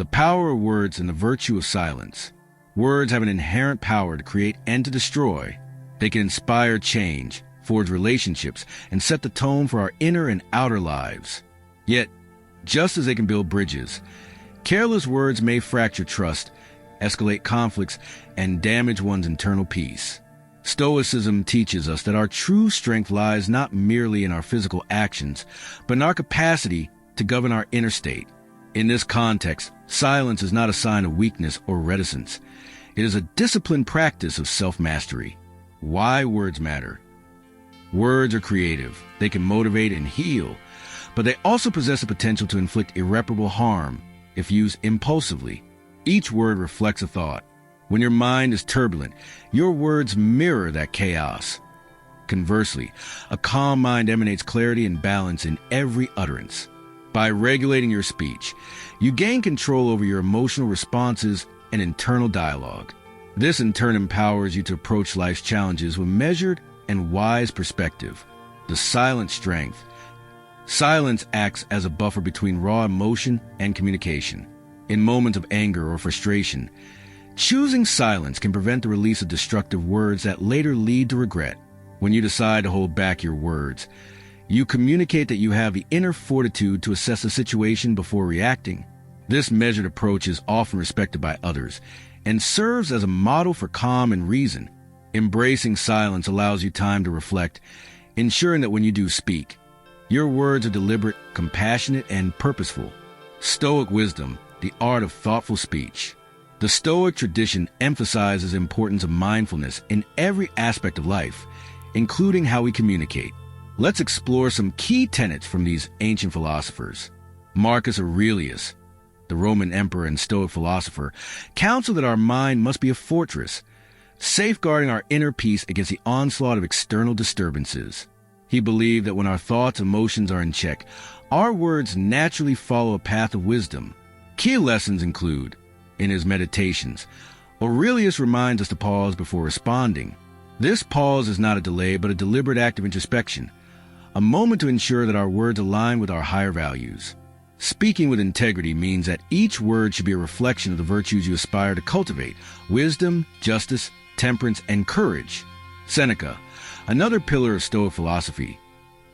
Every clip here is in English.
The power of words and the virtue of silence. Words have an inherent power to create and to destroy. They can inspire change, forge relationships, and set the tone for our inner and outer lives. Yet, just as they can build bridges, careless words may fracture trust, escalate conflicts, and damage one's internal peace. Stoicism teaches us that our true strength lies not merely in our physical actions, but in our capacity to govern our inner state. In this context, silence is not a sign of weakness or reticence. It is a disciplined practice of self-mastery. Why words matter? Words are creative. They can motivate and heal, but they also possess the potential to inflict irreparable harm if used impulsively. Each word reflects a thought. When your mind is turbulent, your words mirror that chaos. Conversely, a calm mind emanates clarity and balance in every utterance. By regulating your speech, you gain control over your emotional responses and internal dialogue. This in turn empowers you to approach life's challenges with measured and wise perspective. The silent strength. Silence acts as a buffer between raw emotion and communication. In moments of anger or frustration, choosing silence can prevent the release of destructive words that later lead to regret. When you decide to hold back your words, you communicate that you have the inner fortitude to assess the situation before reacting. This measured approach is often respected by others and serves as a model for calm and reason. Embracing silence allows you time to reflect, ensuring that when you do speak, your words are deliberate, compassionate, and purposeful. Stoic wisdom, the art of thoughtful speech. The Stoic tradition emphasizes the importance of mindfulness in every aspect of life, including how we communicate. Let's explore some key tenets from these ancient philosophers. Marcus Aurelius, the Roman emperor and Stoic philosopher, counseled that our mind must be a fortress, safeguarding our inner peace against the onslaught of external disturbances. He believed that when our thoughts and emotions are in check, our words naturally follow a path of wisdom. Key lessons include, in his meditations, Aurelius reminds us to pause before responding. This pause is not a delay, but a deliberate act of introspection, a moment to ensure that our words align with our higher values. Speaking with integrity means that each word should be a reflection of the virtues you aspire to cultivate: wisdom, justice, temperance, and courage. Seneca, another pillar of Stoic philosophy,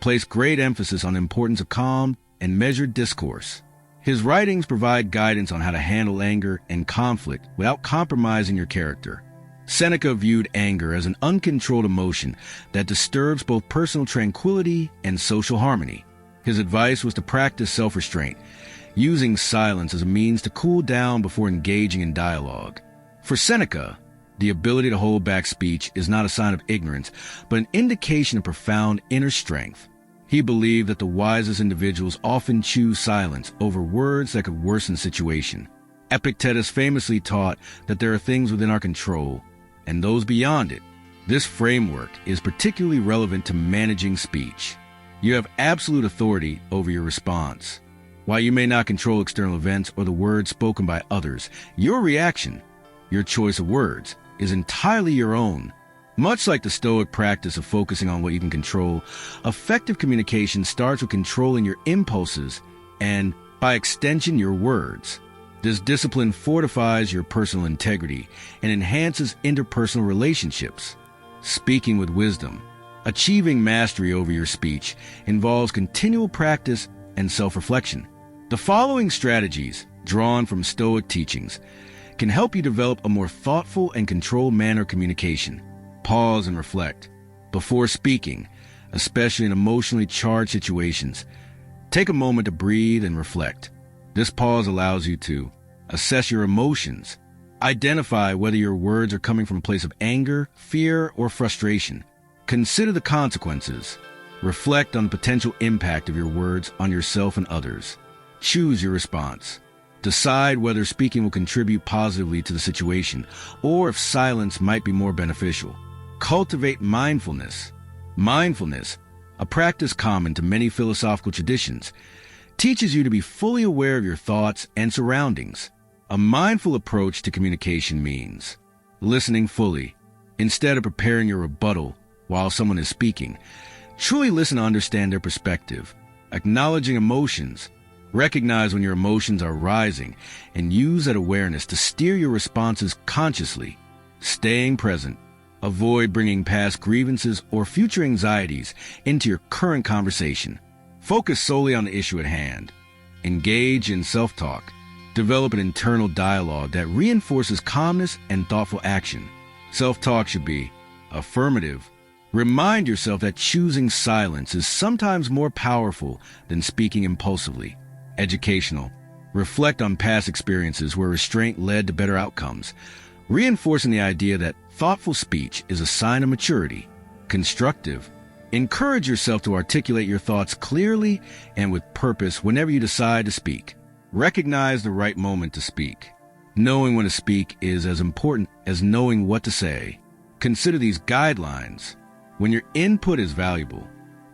placed great emphasis on the importance of calm and measured discourse. His writings provide guidance on how to handle anger and conflict without compromising your character. Seneca viewed anger as an uncontrolled emotion that disturbs both personal tranquility and social harmony. His advice was to practice self-restraint, using silence as a means to cool down before engaging in dialogue. For Seneca, the ability to hold back speech is not a sign of ignorance, but an indication of profound inner strength. He believed that the wisest individuals often choose silence over words that could worsen the situation. Epictetus famously taught that there are things within our control and those beyond it. This framework is particularly relevant to managing speech. You have absolute authority over your response. While you may not control external events or the words spoken by others, your reaction, your choice of words, is entirely your own. Much like the Stoic practice of focusing on what you can control, effective communication starts with controlling your impulses and, by extension, your words. This discipline fortifies your personal integrity and enhances interpersonal relationships. Speaking with wisdom. Achieving mastery over your speech involves continual practice and self-reflection. The following strategies, drawn from Stoic teachings, can help you develop a more thoughtful and controlled manner of communication. Pause and reflect. Before speaking, especially in emotionally charged situations, take a moment to breathe and reflect. This pause allows you to assess your emotions, identify whether your words are coming from a place of anger, fear, or frustration. Consider the consequences. Reflect on the potential impact of your words on yourself and others. Choose your response. Decide whether speaking will contribute positively to the situation or if silence might be more beneficial. Cultivate mindfulness. Mindfulness, a practice common to many philosophical traditions, teaches you to be fully aware of your thoughts and surroundings. A mindful approach to communication means listening fully. Instead of preparing your rebuttal while someone is speaking, truly listen to understand their perspective, acknowledging emotions, Recognize when your emotions are rising and use that awareness to steer your responses consciously. Staying present. Avoid bringing past grievances or future anxieties into your current conversation. Focus solely on the issue at hand. Engage in self-talk. Develop an internal dialogue that reinforces calmness and thoughtful action. Self-talk should be affirmative. Remind yourself that choosing silence is sometimes more powerful than speaking impulsively. Educational. Reflect on past experiences where restraint led to better outcomes, reinforcing the idea that thoughtful speech is a sign of maturity. Constructive. Encourage yourself to articulate your thoughts clearly and with purpose whenever you decide to speak. Recognize the right moment to speak. Knowing when to speak is as important as knowing what to say. Consider these guidelines. When your input is valuable,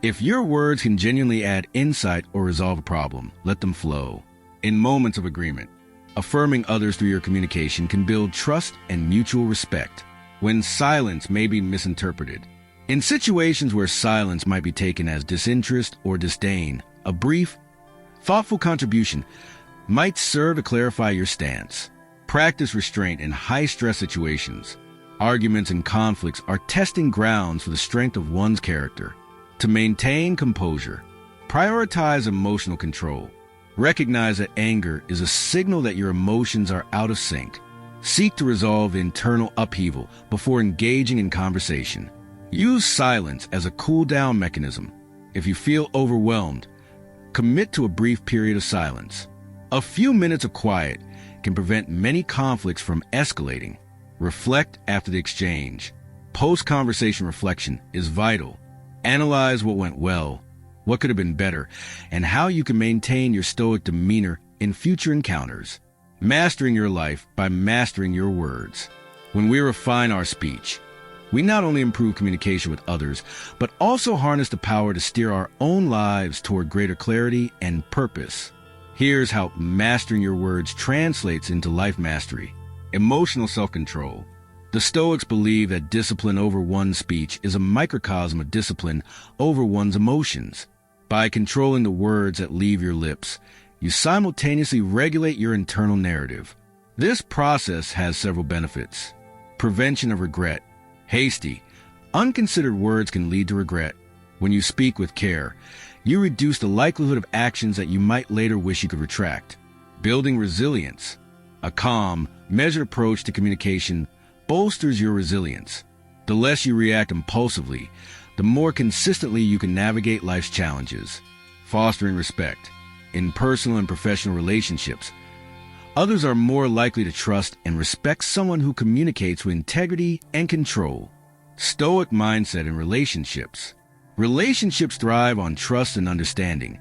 if your words can genuinely add insight or resolve a problem, let them flow. In moments of agreement, affirming others through your communication can build trust and mutual respect. When silence may be misinterpreted. In situations where silence might be taken as disinterest or disdain, a brief, thoughtful contribution might serve to clarify your stance. Practice restraint in high-stress situations. Arguments and conflicts are testing grounds for the strength of one's character. To maintain composure, prioritize emotional control. Recognize that anger is a signal that your emotions are out of sync. Seek to resolve internal upheaval before engaging in conversation. Use silence as a cool-down mechanism. If you feel overwhelmed, commit to a brief period of silence. A few minutes of quiet can prevent many conflicts from escalating. Reflect after the exchange. Post-conversation reflection is vital. Analyze what went well, what could have been better, and how you can maintain your stoic demeanor in future encounters. Mastering your life by mastering your words. When we refine our speech, we not only improve communication with others, but also harness the power to steer our own lives toward greater clarity and purpose. Here's how mastering your words translates into life mastery. Emotional self-control. The Stoics believe that discipline over one's speech is a microcosm of discipline over one's emotions. By controlling the words that leave your lips, you simultaneously regulate your internal narrative. This process has several benefits. Prevention of regret. Hasty, unconsidered words can lead to regret. When you speak with care, you reduce the likelihood of actions that you might later wish you could retract. Building resilience. A calm, measured approach to communication bolsters your resilience. The less you react impulsively, the more consistently you can navigate life's challenges. Fostering respect. In personal and professional relationships, others are more likely to trust and respect someone who communicates with integrity and control. Stoic mindset in relationships. Relationships thrive on trust and understanding,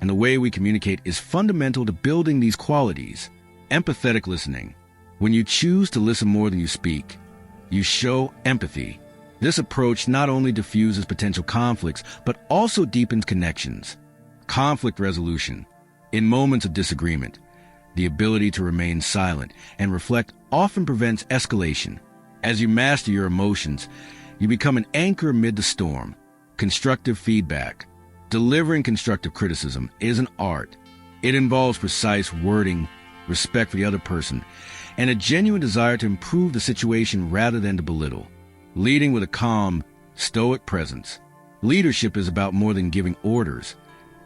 and the way we communicate is fundamental to building these qualities. Empathetic listening. When you choose to listen more than you speak, you show empathy. This approach not only diffuses potential conflicts, but also deepens connections. Conflict resolution. In moments of disagreement, the ability to remain silent and reflect often prevents escalation. As you master your emotions, you become an anchor amid the storm. Constructive feedback. Delivering constructive criticism is an art. It involves precise wording, respect for the other person, and a genuine desire to improve the situation rather than to belittle. Leading with a calm, stoic presence. Leadership is about more than giving orders.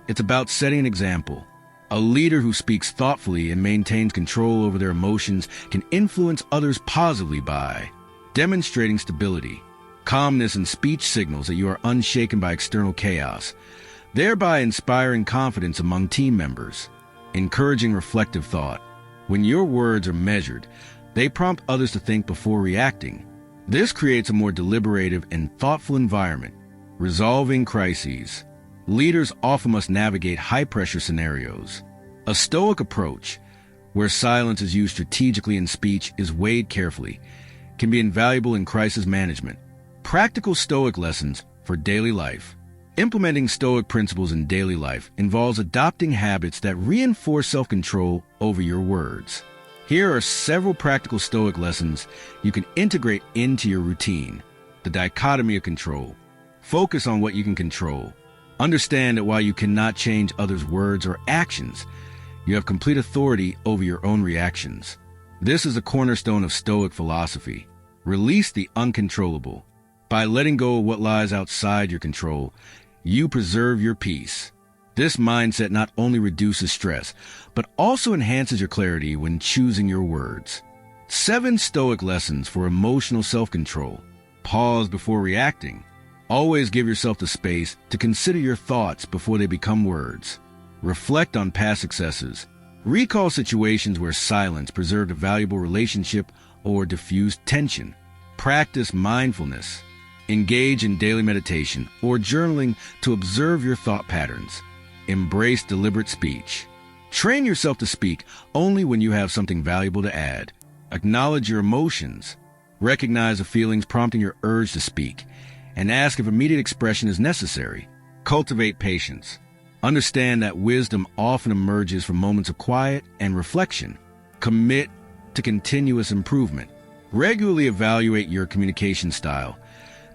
It's about setting an example. A leader who speaks thoughtfully and maintains control over their emotions can influence others positively by demonstrating stability. Calmness in speech signals that you are unshaken by external chaos, thereby inspiring confidence among team members. Encouraging reflective thought. When your words are measured, they prompt others to think before reacting. This creates a more deliberative and thoughtful environment. Resolving crises. Leaders often must navigate high-pressure scenarios. A stoic approach, where silence is used strategically and speech is weighed carefully, can be invaluable in crisis management. Practical stoic lessons for daily life. Implementing stoic principles in daily life involves adopting habits that reinforce self-control over your words. Here are several practical stoic lessons you can integrate into your routine. The dichotomy of control. Focus on what you can control. Understand that while you cannot change others' words or actions, You have complete authority over your own reactions. This is a cornerstone of Stoic philosophy. Release the uncontrollable. By letting go of what lies outside your control, you preserve your peace. This mindset not only reduces stress, but also enhances your clarity when choosing your words. 7 Stoic lessons for emotional self-control. Pause before reacting. Always give yourself the space to consider your thoughts before they become words. Reflect on past successes. Recall situations where silence preserved a valuable relationship or diffused tension. Practice mindfulness. Engage in daily meditation or journaling to observe your thought patterns. Embrace deliberate speech. Train yourself to speak only when you have something valuable to add. Acknowledge your emotions. Recognize the feelings prompting your urge to speak, and ask if immediate expression is necessary. Cultivate patience. Understand that wisdom often emerges from moments of quiet and reflection. Commit to continuous improvement. Regularly evaluate your communication style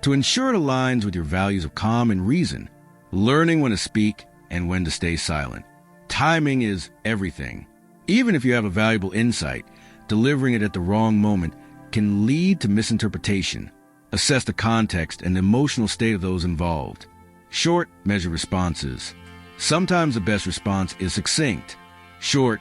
to ensure it aligns with your values of calm and reason, learning when to speak and when to stay silent. Timing is everything. Even if you have a valuable insight, delivering it at the wrong moment can lead to misinterpretation. Assess the context and the emotional state of those involved. Short, measured responses. Sometimes the best response is succinct. Short,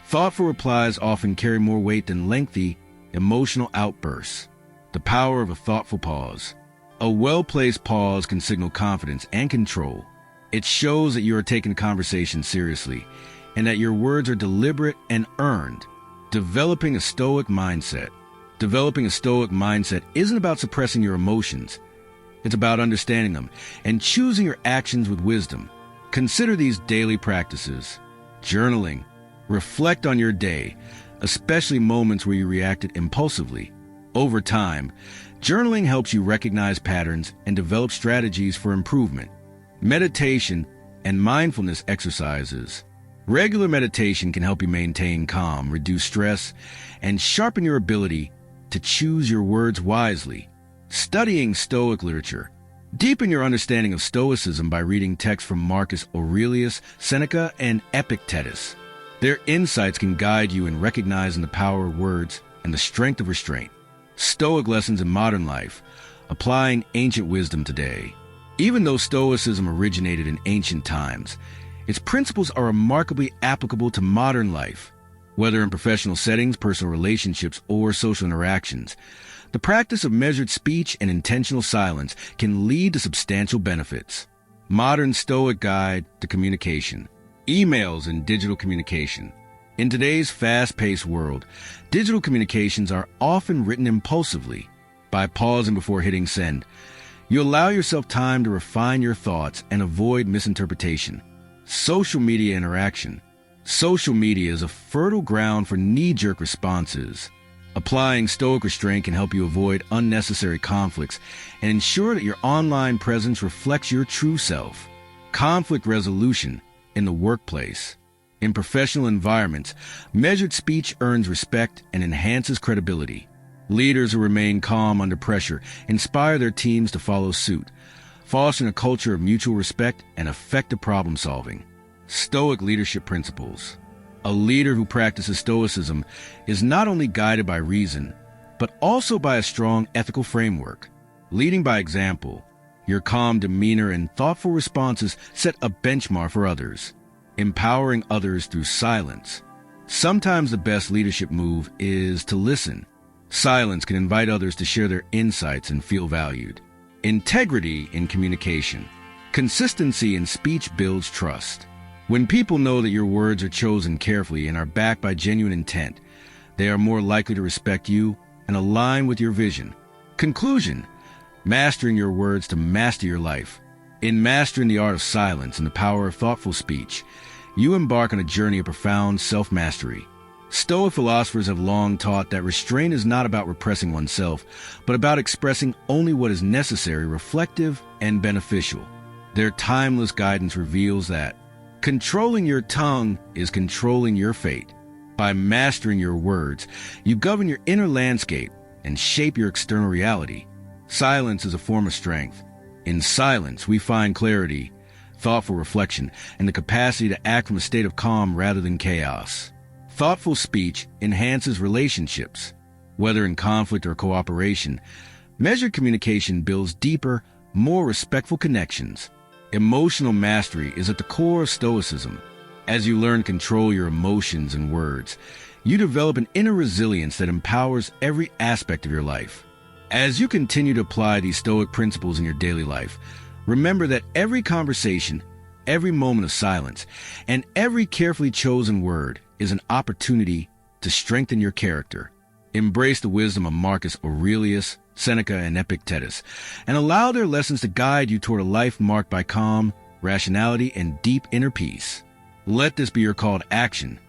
thoughtful replies often carry more weight than lengthy, emotional outbursts. The power of a thoughtful pause. A well-placed pause can signal confidence and control. It shows that you are taking the conversation seriously and that your words are deliberate and earned. Developing a Stoic mindset. Developing a Stoic mindset isn't about suppressing your emotions. It's about understanding them and choosing your actions with wisdom. Consider these daily practices. Journaling. Reflect on your day, especially moments where you reacted impulsively. Over time, journaling helps you recognize patterns and develop strategies for improvement. Meditation and mindfulness exercises. Regular meditation can help you maintain calm, reduce stress, and sharpen your ability to choose your words wisely. Studying Stoic literature. Deepen your understanding of Stoicism by reading texts from Marcus Aurelius, Seneca, and Epictetus. Their insights can guide you in recognizing the power of words and the strength of restraint. Stoic lessons in modern life, applying ancient wisdom today. Even though Stoicism originated in ancient times, its principles are remarkably applicable to modern life. Whether in professional settings, personal relationships, or social interactions, the practice of measured speech and intentional silence can lead to substantial benefits. Modern Stoic guide to communication. Emails and digital communication. In today's fast-paced world, digital communications are often written impulsively. By pausing before hitting send, you allow yourself time to refine your thoughts and avoid misinterpretation. Social media interaction. Social media is a fertile ground for knee-jerk responses. Applying Stoic restraint can help you avoid unnecessary conflicts and ensure that your online presence reflects your true self. Conflict resolution in the workplace. In professional environments, measured speech earns respect and enhances credibility. Leaders who remain calm under pressure inspire their teams to follow suit, fostering a culture of mutual respect and effective problem-solving. Stoic leadership principles. A leader who practices Stoicism is not only guided by reason, but also by a strong ethical framework. Leading by example, your calm demeanor and thoughtful responses set a benchmark for others. Empowering others through silence. Sometimes the best leadership move is to listen. Silence can invite others to share their insights and feel valued. Integrity in communication. Consistency in speech builds trust. When people know that your words are chosen carefully and are backed by genuine intent, they are more likely to respect you and align with your vision. Conclusion. Mastering your words to master your life. In mastering the art of silence and the power of thoughtful speech, you embark on a journey of profound self-mastery. Stoic philosophers have long taught that restraint is not about repressing oneself, but about expressing only what is necessary, reflective, and beneficial. Their timeless guidance reveals that controlling your tongue is controlling your fate. By mastering your words, you govern your inner landscape and shape your external reality. Silence is a form of strength. In silence, we find clarity, thoughtful reflection, and the capacity to act from a state of calm rather than chaos. Thoughtful speech enhances relationships, whether in conflict or cooperation. Measured communication builds deeper, more respectful connections. Emotional mastery is at the core of Stoicism. As you learn to control your emotions and words, you develop an inner resilience that empowers every aspect of your life. As you continue to apply these Stoic principles in your daily life, remember that every conversation, every moment of silence, and every carefully chosen word is an opportunity to strengthen your character. Embrace the wisdom of Marcus Aurelius, Seneca, and Epictetus, and allow their lessons to guide you toward a life marked by calm, rationality, and deep inner peace. Let this be your call to action.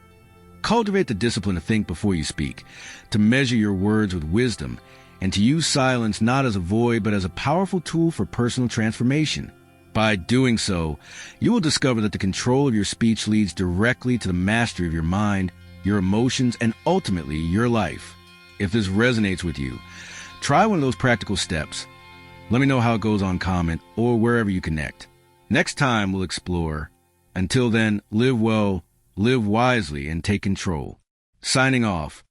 Cultivate the discipline to think before you speak, to measure your words with wisdom, and to use silence not as a void but as a powerful tool for personal transformation. By doing so, you will discover that the control of your speech leads directly to the mastery of your mind, your emotions, and ultimately your life. If this resonates with you, try one of those practical steps. Let me know how it goes on comment or wherever you connect. Next time we'll explore. Until then, live well, live wisely, and take control. Signing off,